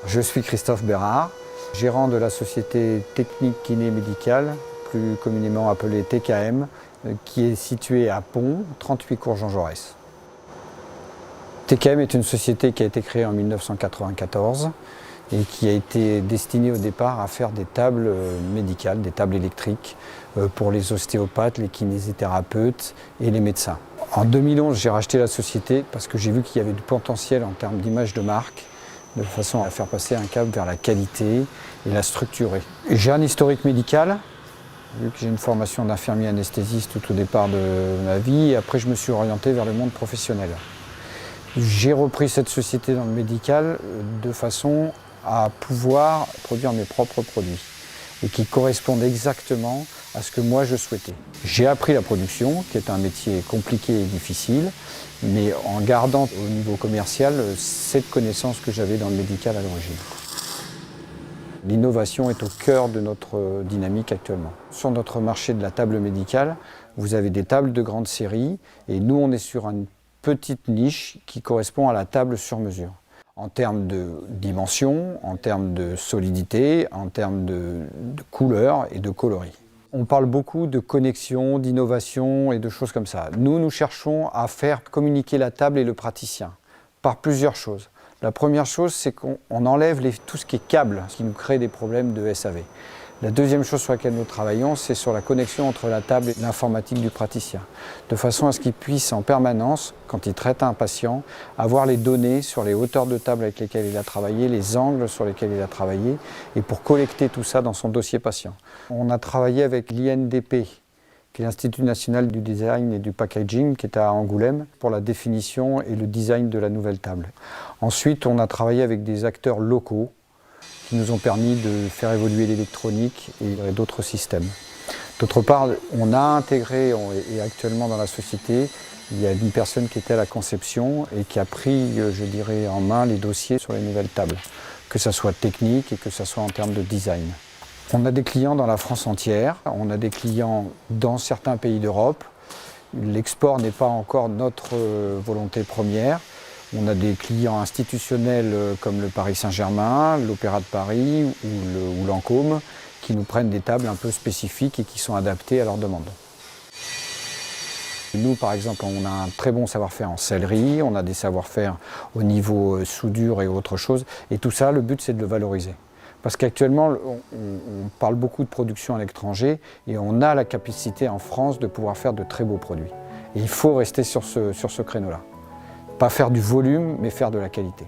Je suis Christophe Bérard, gérant de la société Technique Kiné Médicale, plus communément appelée TKM, qui est située à Pont, 38 cours Jean Jaurès. TKM est une société qui a été créée en 1994 et qui a été destinée au départ à faire des tables médicales, des tables électriques pour les ostéopathes, les kinésithérapeutes et les médecins. En 2011, j'ai racheté la société parce que j'ai vu qu'il y avait du potentiel en termes d'image de marque, de façon à faire passer un cap vers la qualité et la structurer. J'ai un historique médical, vu que j'ai une formation d'infirmier anesthésiste tout au départ de ma vie, et après je me suis orienté vers le monde professionnel. J'ai repris cette société dans le médical de façon à pouvoir produire mes propres produits et qui correspondent exactement à ce que moi je souhaitais. J'ai appris la production, qui est un métier compliqué et difficile, mais en gardant au niveau commercial cette connaissance que j'avais dans le médical à l'origine. L'innovation est au cœur de notre dynamique actuellement. Sur notre marché de la table médicale, vous avez des tables de grande série et nous on est sur une petite niche qui correspond à la table sur mesure. En termes de dimension, en termes de solidité, en termes de couleur et de coloris. On parle beaucoup de connexion, d'innovation et de choses comme ça. Nous cherchons à faire communiquer la table et le praticien par plusieurs choses. La première chose, c'est qu'on enlève tout ce qui est câble, ce qui nous crée des problèmes de SAV. La deuxième chose sur laquelle nous travaillons, c'est sur la connexion entre la table et l'informatique du praticien, de façon à ce qu'il puisse en permanence, quand il traite un patient, avoir les données sur les hauteurs de table avec lesquelles il a travaillé, les angles sur lesquels il a travaillé, et pour collecter tout ça dans son dossier patient. On a travaillé avec l'INDP, qui est l'Institut national du design et du packaging, qui est à Angoulême, pour la définition et le design de la nouvelle table. Ensuite, on a travaillé avec des acteurs locaux, qui nous ont permis de faire évoluer l'électronique et d'autres systèmes. D'autre part, on a intégré, et actuellement dans la société, il y a une personne qui était à la conception et qui a pris, je dirais, en main les dossiers sur les nouvelles tables, que ce soit technique et que ce soit en termes de design. On a des clients dans la France entière, on a des clients dans certains pays d'Europe. L'export n'est pas encore notre volonté première. On a des clients institutionnels comme le Paris Saint-Germain, l'Opéra de Paris ou Lancôme qui nous prennent des tables un peu spécifiques et qui sont adaptées à leurs demandes. Nous, par exemple, on a un très bon savoir-faire en sellerie, on a des savoir-faire au niveau soudure et autre chose. Et tout ça, le but, c'est de le valoriser. Parce qu'actuellement, on parle beaucoup de production à l'étranger et on a la capacité en France de pouvoir faire de très beaux produits. Et il faut rester sur ce créneau-là. Pas faire du volume, mais faire de la qualité.